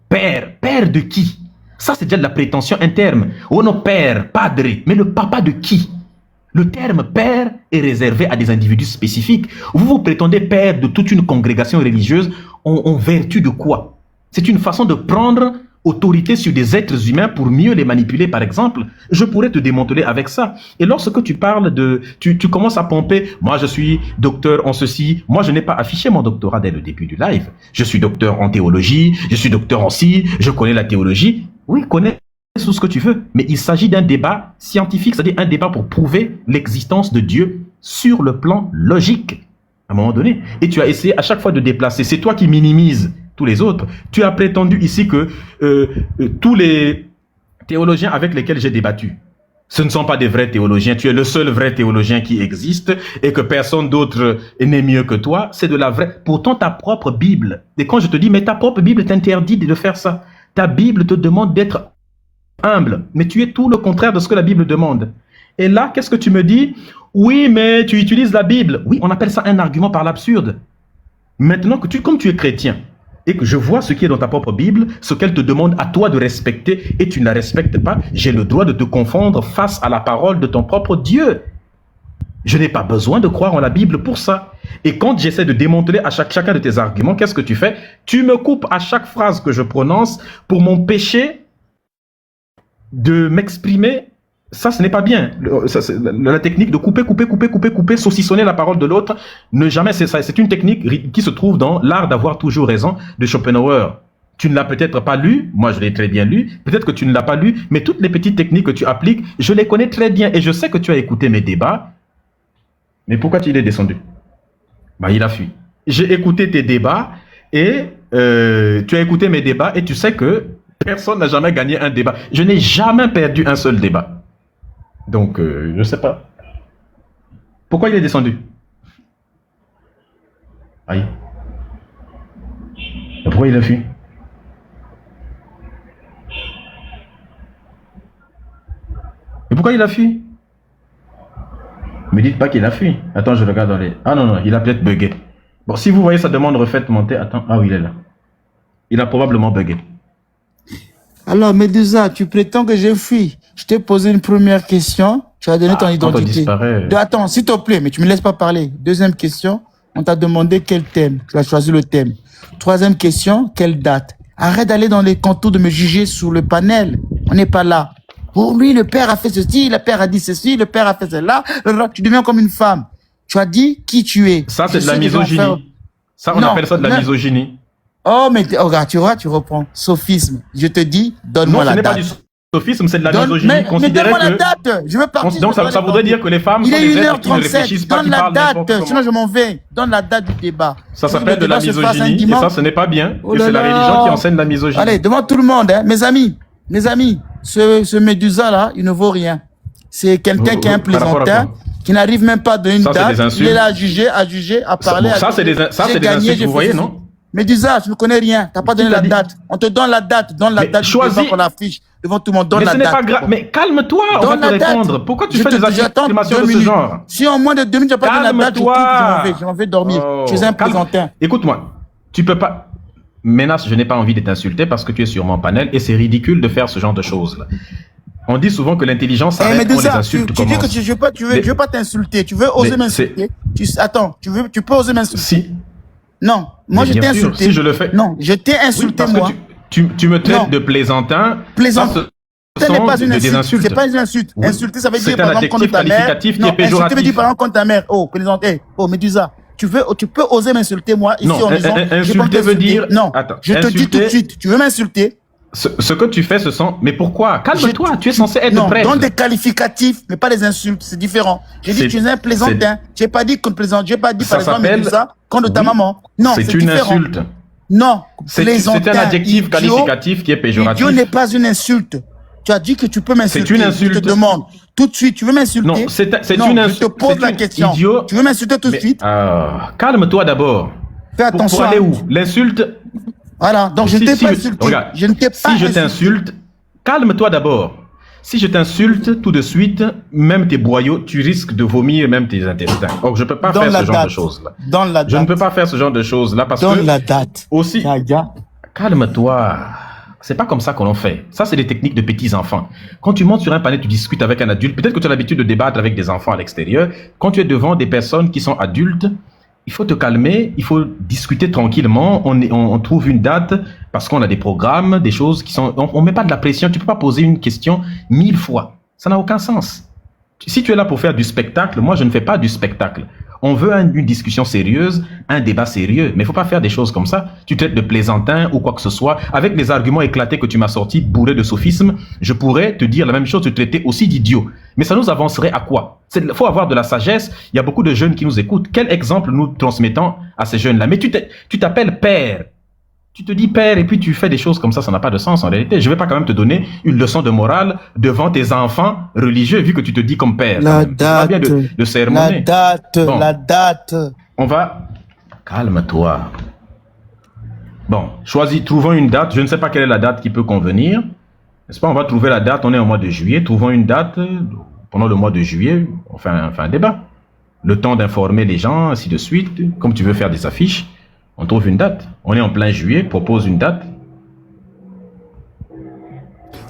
Père de qui? Ça, c'est déjà de la prétention interne. Oh non, père, padre, mais le papa de qui? Le terme père est réservé à des individus spécifiques. Vous prétendez père de toute une congrégation religieuse en vertu de quoi? C'est une façon de prendre autorité sur des êtres humains pour mieux les manipuler, par exemple. Je pourrais te démanteler avec ça. Et lorsque tu parles de... Tu commences à pomper, moi je suis docteur en ceci. Moi je n'ai pas affiché mon doctorat dès le début du live. Je suis docteur en théologie, je suis docteur en ci, je connais la théologie. Oui, connais tout ce que tu veux. Mais il s'agit d'un débat scientifique, c'est-à-dire un débat pour prouver l'existence de Dieu sur le plan logique, à un moment donné. Et tu as essayé à chaque fois de déplacer. C'est toi qui minimises tous les autres. Tu as prétendu ici que tous les théologiens avec lesquels j'ai débattu, ce ne sont pas des vrais théologiens. Tu es le seul vrai théologien qui existe et que personne d'autre n'est mieux que toi. C'est de la vraie. Pourtant, ta propre Bible. Et quand je te dis, mais ta propre Bible t'interdit de faire ça. Ta Bible te demande d'être humble. Mais tu es tout le contraire de ce que la Bible demande. Et là, qu'est-ce que tu me dis? Oui, mais tu utilises la Bible. Oui, on appelle ça un argument par l'absurde. Maintenant que comme tu es chrétien, et que je vois ce qui est dans ta propre Bible, ce qu'elle te demande à toi de respecter, et tu ne la respectes pas, j'ai le droit de te confondre face à la parole de ton propre Dieu. Je n'ai pas besoin de croire en la Bible pour ça. Et quand j'essaie de démanteler à chacun de tes arguments, qu'est-ce que tu fais? Tu me coupes à chaque phrase que je prononce pour m'empêcher de m'exprimer. Ça, ce n'est pas bien. La technique de couper, saucissonner la parole de l'autre, ne jamais, c'est une technique qui se trouve dans l'art d'avoir toujours raison de Schopenhauer. Tu ne l'as peut-être pas lu, moi je l'ai très bien lu, peut-être que tu ne l'as pas lu, mais toutes les petites techniques que tu appliques, je les connais très bien et je sais que tu as écouté mes débats. Mais pourquoi il est descendu? Bah, il a fui. J'ai écouté tes débats et tu as écouté mes débats et tu sais que personne n'a jamais gagné un débat. Je n'ai jamais perdu un seul débat. Donc, je ne sais pas. Pourquoi il est descendu? Aïe. Et pourquoi il a fui? Et pourquoi il a fui? Ne me dites pas qu'il a fui. Attends, je regarde dans les... Ah non, il a peut-être bugué. Bon, si vous voyez sa demande refaite monter, attends. Ah oui, il est là. Il a probablement bugué. Alors, Medusa, tu prétends que j'ai fui. Je t'ai posé une première question. Tu as donné ton identité. Attends, s'il te plaît, mais tu ne me laisses pas parler. Deuxième question, on t'a demandé quel thème. Tu as choisi le thème. Troisième question, quelle date? Arrête d'aller dans les contours de me juger sur le panel. On n'est pas là. Oh, lui, le père a fait ceci, le père a dit ceci, le père a fait cela. Tu deviens comme une femme. Tu as dit qui tu es. Ça, c'est de la misogynie. Ça, on appelle ça de la misogynie. Oh, mais regarde, tu vois, tu reprends. Sophisme. Je te dis, donne-moi la date. sophisme, c'est de la Mais misogynie. Considérer donne-moi la que... date. Je veux partir. Donc, ça voudrait dire que les femmes Il sont est des êtres qui ne 1h37. réfléchissent pas, Donne qui la parlent n'importe date. comment. Sinon, je m'en vais. Donne la date du débat. Ça Le s'appelle de la débat se fasse un misogynie, et dimanche. ça, ce n'est pas bien. Oh Que là c'est la là. religion qui enseigne la misogynie. Allez, devant tout le monde, hein, mes amis, ce Médusa là, il ne vaut rien. C'est quelqu'un qui est un Par rapport à plaisantin, quoi? qui n'arrive même pas à donner une Ça, c'est date. des insultes. Il est là à juger, à parler. Ça, c'est des insultes, vous voyez, non? Médusa, tu ne connais rien. Tu n'as pas donné la date. On te donne la date. Donne la Mais date. choisis- Devant qu'on l'affiche. Devant tout le monde. Donne Mais la ce date. n'est pas grave. Mais calme-toi, on va Donne te la date. répondre. Pourquoi tu Je fais te- des j'attends affirmations 2 de ce minutes. genre? Si en moins de 2 minutes, tu n'as pas donné la date, Calme-toi. je m'en vais dormir. Oh, Tu es un calme. plaisantin. Écoute-moi, tu peux pas. Ménace, je n'ai pas envie de t'insulter parce que tu es sur mon panel et c'est ridicule de faire ce genre de choses-là. On dit souvent que l'intelligence Eh, s'arrête mais quand les déjà, tu insultes dis que commencent. je veux pas t'insulter. Tu veux oser Mais m'insulter. Attends, tu peux oser m'insulter. Si, Non, moi mais je bien t'ai sûr, insulté. si je le fais. Non, je t'ai Oui, insulté parce moi. que tu me traites Non. de plaisantin. Plaisantin Ça, Ce n'est pas sont une des insulte. insultes. C'est pas une insulte. Oui. Insulter, ça veut C'est dire un par exemple contre adjectif ta mère. qualificatif qui Non, est péjoratif. insulter veut dire par exemple contre ta mère. Oh, plaisanter. Oh, Médusa. Tu peux oser m'insulter moi ici Non, en disant. je vais pas insulter veut t'insulter. dire- Non. Attends, Je te dis insulter- tout de suite. Tu veux m'insulter? Ce que tu fais, ce sont. Mais pourquoi? Calme-toi, tu es censé être Non, prêtre. donne des qualificatifs, mais pas des insultes, c'est différent. J'ai dit C'est- tu es un plaisantin. J'ai pas dit contre plaisante, j'ai pas dit Ça par exemple s'appelle- Médusa contre ta Oui. maman. Non, C'est c'est une différent. insulte. Non, C'est plaisantin. un adjectif idiot. qualificatif qui est péjoratif. Idiot n'est pas une insulte. Tu as dit que tu peux m'insulter. C'est une insulte. Je te demande tout de suite, tu veux m'insulter? Non, c'est Non, une je insulte. te pose la question. Idiot. Tu veux m'insulter tout de Mais, suite? calme-toi d'abord. Fais attention. Pour aller où? L'insulte. Voilà, donc je ne t'ai pas insulté. Regarde, Je ne t'ai pas si je insulté. t'insulte, calme-toi d'abord. Si je t'insulte tout de suite, même tes boyaux, tu risques de vomir même tes intestins. Donc je ne peux pas Donne faire la ce genre date. de choses-là. Donne la date. Je ne peux pas faire ce genre de choses-là parce Donne que la date. aussi. Kaga. Calme-toi. C'est pas comme ça qu'on en fait. Ça, c'est des techniques de petits enfants. Quand tu montes sur un panel, tu discutes avec un adulte. Peut-être que tu as l'habitude de débattre avec des enfants à l'extérieur. Quand tu es devant des personnes qui sont adultes, il faut te calmer, il faut discuter tranquillement. On trouve une date parce qu'on a des programmes, des choses qui sont. On met pas de la pression. Tu peux pas poser une question 1000 fois. Ça n'a aucun sens. Si tu es là pour faire du spectacle, moi je ne fais pas du spectacle. On veut une discussion sérieuse, un débat sérieux, mais il faut pas faire des choses comme ça. Tu traites de plaisantin ou quoi que ce soit. Avec les arguments éclatés que tu m'as sortis, bourrés de sophisme, je pourrais te dire la même chose, te traiter aussi d'idiot. Mais ça nous avancerait à quoi? Il faut avoir de la sagesse. Il y a beaucoup de jeunes qui nous écoutent. Quel exemple nous transmettons à ces jeunes-là? Mais tu t'appelles père. Tu te dis père et puis tu fais des choses comme ça n'a pas de sens en réalité. Je vais pas quand même te donner une leçon de morale devant tes enfants religieux vu que tu te dis comme père. La C'est pas bien date. de sermonner. Bon. La date. On va... Calme-toi. Bon, trouvons une date. Je ne sais pas quelle est la date qui peut convenir. N'est-ce pas? On va trouver la date. On est au mois de juillet. Trouvons une date. Pendant le mois de juillet, on fait un débat. Le temps d'informer les gens, ainsi de suite. Comme tu veux faire des affiches, on trouve une date. On est en plein juillet. Propose une date.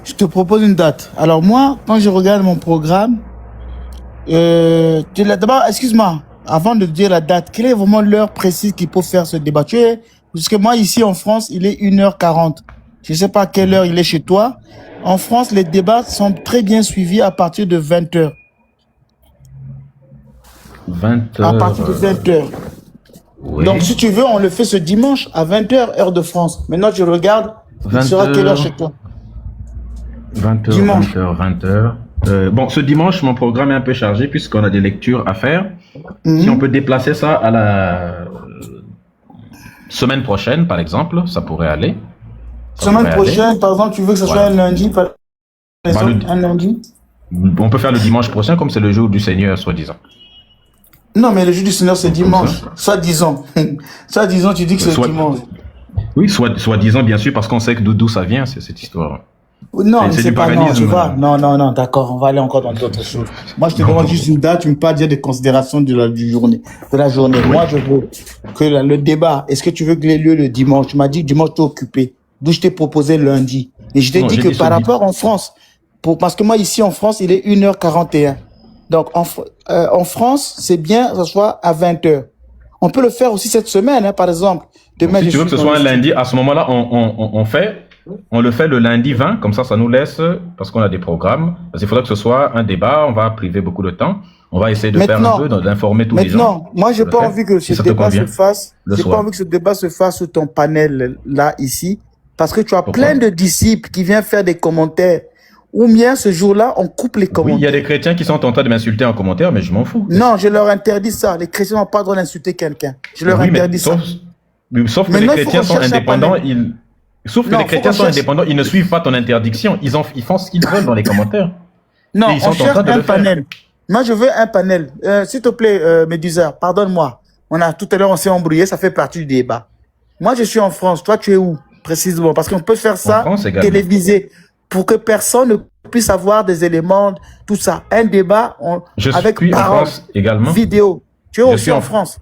Je te propose une date. Alors moi, quand je regarde mon programme, d'abord, excuse-moi, avant de dire la date, quelle est vraiment l'heure précise qu'il faut faire ce débat? Parce que moi, ici en France, il est 1h40. Je ne sais pas à quelle heure il est chez toi. En France, les débats sont très bien suivis à partir de 20h. 20 À partir de 20h. Oui. Donc, si tu veux, on le fait ce dimanche à 20h, heure de France. Maintenant, je regarde, il sera quelle heure chez toi? 20h, Dimanche. 20h. Bon, ce dimanche, mon programme est un peu chargé puisqu'on a des lectures à faire. Si on peut déplacer ça à la semaine prochaine, par exemple, ça pourrait aller. Semaine prochaine, par exemple, tu veux que ce soit un lundi, par exemple, un lundi? On peut faire le dimanche prochain comme c'est le jour du Seigneur, soi-disant. Non, mais le jour du Seigneur, c'est dimanche. Soit disons. Soit disons, tu dis que c'est dimanche. Oui, soi-disant, bien sûr, parce qu'on sait que d'où ça vient, c'est cette histoire. Non, mais c'est pas non, tu vois. hein. Non, d'accord, on va aller encore dans d'autres choses. Moi, je te demande juste une date, tu me parles déjà des considérations de la journée. Moi, je veux que le débat, est-ce que tu veux qu'il ait lieu le dimanche? Tu m'as dit que dimanche, tu es occupé. D'où je t'ai proposé lundi. Et je t'ai dit que par rapport en France, parce que moi, ici en France, il est 1h41. Donc, en France, c'est bien que ce soit à 20h. On peut le faire aussi cette semaine, hein, par exemple. Demain, si tu veux que ce soit un lundi, à ce moment-là, on le fait le lundi 20, comme ça nous laisse, parce qu'on a des programmes. Parce qu'il faudra que ce soit un débat, on va priver beaucoup de temps. On va essayer de faire un peu, d'informer tous les gens. Maintenant, moi, j'ai pas envie que ce débat se fasse. J'ai pas envie que ce débat se fasse sur ton panel là, ici. Parce que tu as plein de disciples qui viennent faire des commentaires. ou bien ce jour-là, on coupe les Oui, il y a commentaires. des chrétiens qui sont en train de m'insulter en commentaire, mais je m'en fous. Non, je leur interdis ça. Les chrétiens n'ont pas le droit d'insulter quelqu'un. Je leur Oui, mais interdis ça. sauf que les Maintenant, il faut chrétiens qu'on sont cherche un indépendants, panel. sauf que Non, les faut chrétiens qu'on sont cherche. indépendants, ils ne suivent pas ton interdiction. Ils font ce qu'ils veulent dans les commentaires. Et Non, ils sont on en cherche train de un le faire. panel. Moi, je veux un panel. S'il te plaît, Médusa, pardonne-moi. Tout à l'heure, on s'est embrouillé, ça fait partie du débat. Moi, je suis en France. Toi, tu es où, précisément? Parce qu'on peut faire En ça France également. télévisé pour que personne ne puisse avoir des éléments, tout ça. Un débat Je avec suis en parole, France également. vidéo. Tu es Je aussi suis en en France.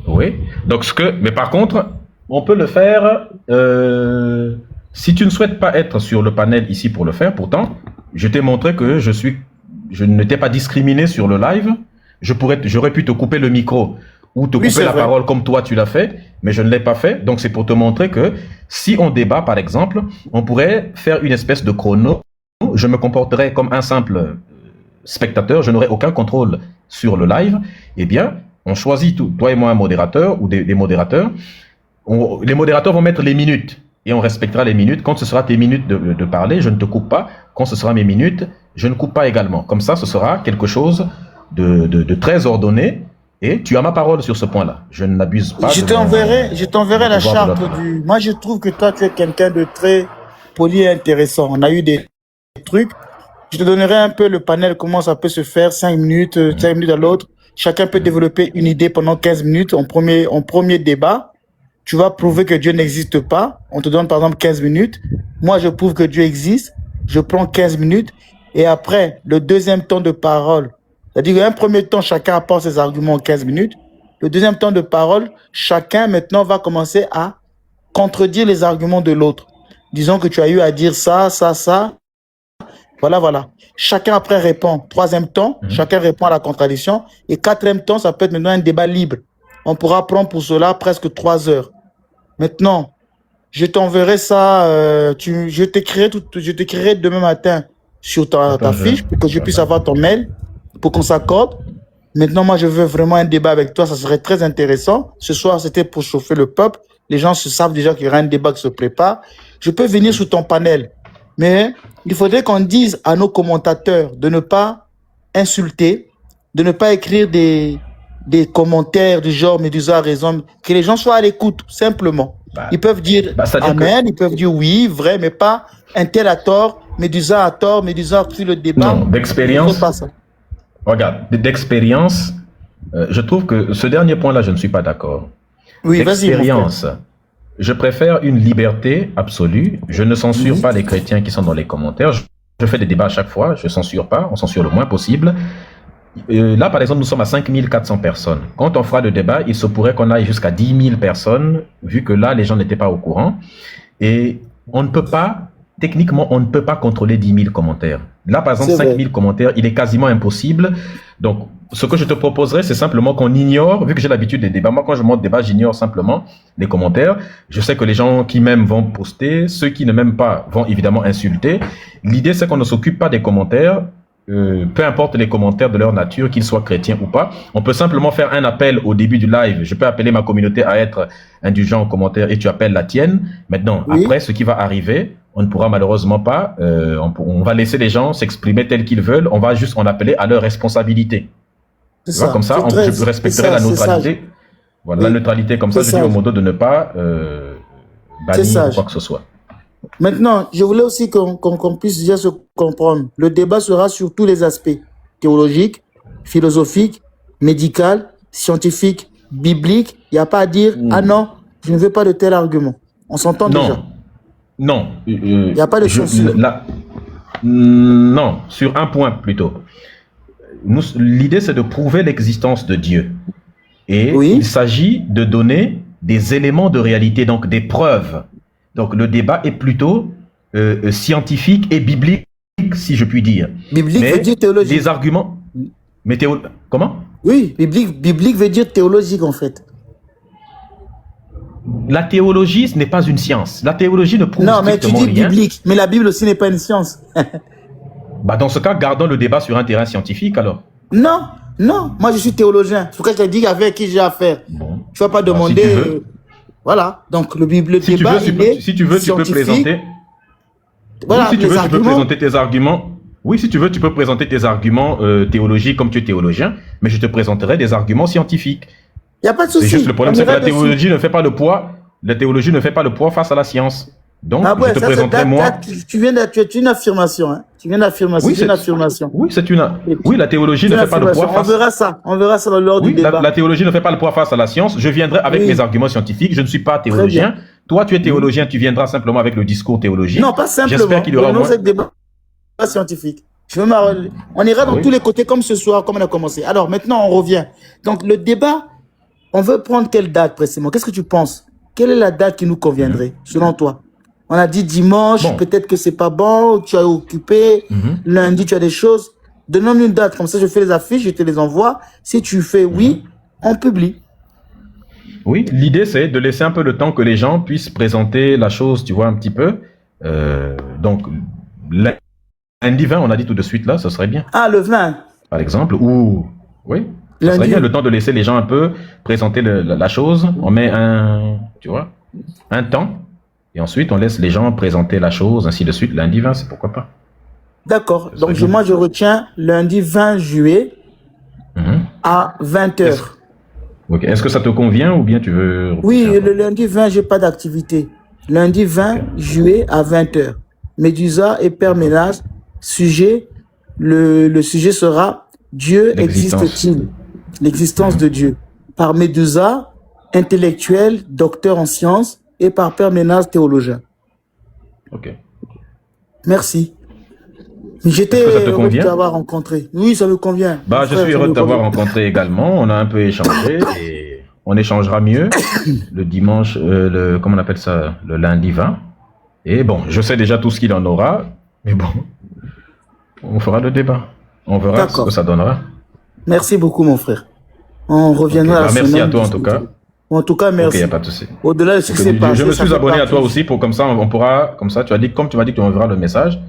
Oui. Donc, mais par contre, on peut le faire. Si tu ne souhaites pas être sur le panel ici pour le faire, pourtant, je t'ai montré que je ne t'ai pas discriminé sur le live. J'aurais pu te couper le micro ou te Oui, couper c'est la vrai. parole comme toi tu l'as fait, mais je ne l'ai pas fait. Donc, c'est pour te montrer que si on débat, par exemple, on pourrait faire une espèce de chrono. Je me comporterais comme un simple spectateur, je n'aurai aucun contrôle sur le live. Eh bien, on choisit, toi et moi, un modérateur ou des modérateurs. Les modérateurs vont mettre les minutes et on respectera les minutes. Quand ce sera tes minutes de parler, je ne te coupe pas. Quand ce sera mes minutes, je ne coupe pas également. Comme ça, ce sera quelque chose de très ordonné et tu as ma parole sur ce point-là. Je n'abuse pas. Je t'enverrai la charte du... Moi, je trouve que toi, tu es quelqu'un de très poli et intéressant. On a eu des trucs. Je te donnerai un peu le panel, comment ça peut se faire, 5 minutes, 5 minutes à l'autre. Chacun peut développer une idée pendant 15 minutes en premier débat. Tu vas prouver que Dieu n'existe pas. On te donne par exemple 15 minutes. Moi, je prouve que Dieu existe. Je prends 15 minutes. Et après, le deuxième temps de parole, c'est-à-dire qu'un premier temps, chacun apporte ses arguments en 15 minutes. Le deuxième temps de parole, chacun maintenant va commencer à contredire les arguments de l'autre. Disons que tu as eu à dire ça, ça, ça. Voilà. Chacun après répond. Troisième temps, chacun répond à la contradiction. Et quatrième temps, ça peut être maintenant un débat libre. On pourra prendre pour cela presque 3 heures. Maintenant, je t'enverrai ça. Je t'écrirai demain matin sur ta fiche pour que je puisse avoir ton mail, pour qu'on s'accorde. Maintenant, moi, je veux vraiment un débat avec toi. Ça serait très intéressant. Ce soir, c'était pour chauffer le peuple. Les gens se savent déjà qu'il y aura un débat qui se prépare. Je peux venir sous ton panel. Mais il faudrait qu'on dise à nos commentateurs de ne pas insulter, de ne pas écrire des commentaires du genre Médusa a raison, que les gens soient à l'écoute, simplement. Ils peuvent dire amen, ils peuvent dire oui, vrai, mais pas un tel a tort, Médusa a tort, Médusa a pris le débat. Non, d'expérience. Regarde, d'expérience, je trouve que ce dernier point-là, je ne suis pas d'accord. Oui, vas-y. D'expérience, je préfère une liberté absolue. Je ne censure pas les chrétiens qui sont dans les commentaires. Je fais des débats à chaque fois, je ne censure pas, on censure le moins possible. Là, par exemple, nous sommes à 5400 personnes. Quand on fera le débat, il se pourrait qu'on aille jusqu'à 10 000 personnes, vu que là, les gens n'étaient pas au courant. Et on ne peut pas, techniquement, on ne peut pas contrôler 10 000 commentaires. Là, par exemple, 5 000 commentaires, il est quasiment impossible. Donc, ce que je te proposerais, c'est simplement qu'on ignore, vu que j'ai l'habitude des débats. Moi, quand je monte débat, j'ignore simplement les commentaires. Je sais que les gens qui m'aiment vont poster, ceux qui ne m'aiment pas vont évidemment insulter. L'idée, c'est qu'on ne s'occupe pas des commentaires. Peu importe les commentaires de leur nature, qu'ils soient chrétiens ou pas. On peut simplement faire un appel au début du live. Je peux appeler ma communauté à être indulgent aux commentaires et tu appelles la tienne. Maintenant, après, ce qui va arriver, on ne pourra malheureusement pas, on va laisser les gens s'exprimer tels qu'ils veulent. On va juste en appeler à leur responsabilité. Tu vois, comme ça, je peux respecter la neutralité. Voilà, la neutralité, comme ça, je dis au modo de ne pas bannir ou quoi que ce soit. Maintenant, je voulais aussi qu'on puisse déjà se comprendre. Le débat sera sur tous les aspects, théologiques, philosophiques, médical, scientifique, biblique. Il n'y a pas à dire, ah non, je ne veux pas de tel argument. On s'entend déjà. Non. Il n'y a pas de censure. Non, sur un point plutôt. L'idée, c'est de prouver l'existence de Dieu. Et il s'agit de donner des éléments de réalité, donc des preuves. Donc, le débat est plutôt scientifique et biblique, si je puis dire. Biblique veut dire théologique. Les arguments... Mais comment? Oui, biblique veut dire théologique, en fait. La théologie, ce n'est pas une science. La théologie ne prouve non, mais tu dis rien. Biblique. Mais la Bible aussi n'est pas une science. Dans ce cas, gardons le débat sur un terrain scientifique, alors. Non, moi je suis théologien. C'est pourquoi je t'ai dit avec qui j'ai affaire. Bon. Tu ne vas pas demander... Si voilà, donc le débat, si tu veux, tu peux présenter. Oui, Voilà, si tu les veux, tu peux arguments. présenter tes arguments. Oui, si tu veux, tu peux présenter tes arguments théologiques comme tu es théologien, mais je te présenterai des arguments scientifiques. Il n'y a pas de C'est juste le souci. On problème, c'est que ira la dessus. théologie ne fait pas le poids. La théologie ne fait pas le poids face à la science. Ah Donc, je ouais, te ça c'est présenterai moi. tu viens de, tu es une affirmation. Hein. Tu viens d'affirmation, Oui, c'est une c'est affirmation. oui, c'est une. Oui, la théologie C'est ne une fait pas le poids affirmation. face. On verra ça lors du Oui, la débat. théologie ne fait pas le poids face à la science. Je viendrai avec mes Oui, arguments scientifiques. Je ne suis pas très bien. théologien. Toi, tu es Mhm. théologien. Tu viendras simplement avec le discours théologique. Non, pas J'espère simplement. qu'il y aura au Donnons moins. ce débat scientifique. On ira Ah dans oui. tous les côtés comme ce soir, comme on a commencé. Alors maintenant, on revient. Donc le débat, on veut prendre quelle date précisément? Qu'est-ce que tu penses? Quelle est la date qui nous conviendrait, selon toi? On a dit dimanche, Bon. peut-être que c'est pas bon, tu es occupé. Mhm. Lundi, tu as des choses. Donne-nous une date, comme ça je fais les affiches, je te les envoie. Si tu fais oui, on publie. Oui, l'idée c'est de laisser un peu le temps que les gens puissent présenter la chose, tu vois, un petit peu. Donc, lundi 20, on a dit tout de suite là, ce serait bien, Ah, le 20, par exemple. Ou, oui, ça serait lundi. bien le temps de laisser les gens un peu présenter la chose. On met tu vois, un temps. Et ensuite, on laisse les gens présenter la chose, ainsi de suite. Lundi 20, c'est pourquoi pas. D'accord. Ce Donc serait bien. moi, je retiens lundi 20 juillet Mhm. à 20 Est-ce heures. ok. Est-ce que ça te convient ou bien tu veux Oui, repousser le encore? lundi 20, j'ai pas d'activité. Lundi 20 Ok. juillet à 20 heures. Médusa et Père D'accord. Ménage. Sujet, le sujet sera Dieu L'existence. existe-t-il? L'existence Mhm. de Dieu. Par Médusa, intellectuel, docteur en sciences, et par Père Ménage, théologien. Ok. Merci. Est-ce que ça J'étais te heureux de convient? t'avoir rencontré. Oui, ça me convient. Mon Bah, je frère, suis ça heureux me de t'avoir convient. rencontré également. On a un peu échangé et on échangera mieux le dimanche, comment on appelle ça, le lundi 20. Et bon, je sais déjà tout ce qu'il en aura, mais bon, on fera le débat. On verra ce que D'accord. ça donnera. Merci beaucoup, mon frère. On Ok, reviendra la bah merci à semaine toi en tout discuter. cas. En tout cas, Ok, y a merci. pas de souci. Au-delà de ce qui Ok, s'est je passé, me ça suis fait abonné à toi partie. aussi pour comme ça, on pourra, comme ça, tu as dit, comme tu m'as dit que tu enverras le message,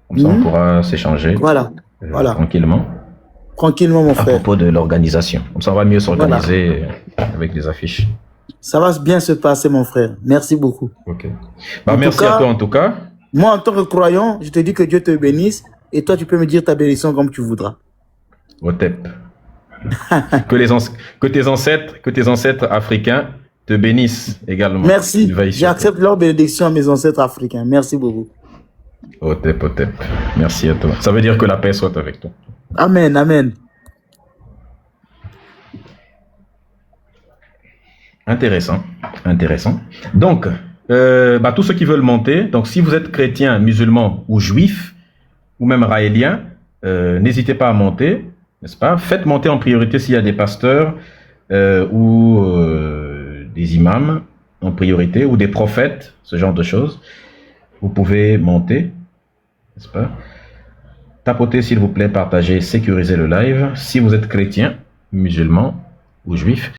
comme ça on Mhm. pourra s'échanger Voilà. Voilà. tranquillement Tranquillement, mon à frère. propos de l'organisation. Comme ça, on va mieux Voilà. s'organiser avec les affiches. Ça va bien se passer, mon frère. Merci beaucoup. Ok. Bah, En tout merci à toi cas, en tout cas. moi, en tant que croyant, je te dis que Dieu te bénisse. Et toi, tu peux me dire ta bénédiction comme tu voudras. Otep. Que tes ancêtres africains te bénissent également. Merci. Ils veillent sur toi. J'accepte leur bénédiction à mes ancêtres africains. Merci beaucoup. Otep, Otep. Merci à toi. Ça veut dire que la paix soit avec toi. Amen. Amen. Intéressant. Intéressant. Donc, bah, tous ceux qui veulent monter, donc si vous êtes chrétien, musulman ou juif, ou même raélien, n'hésitez pas à monter, n'est-ce pas? Faites monter en priorité s'il y a des pasteurs ou des imams en priorité, ou des prophètes, ce genre de choses. Vous pouvez monter, n'est-ce pas? Tapotez s'il vous plaît, partagez, sécurisez le live. Si vous êtes chrétien, musulman ou juif,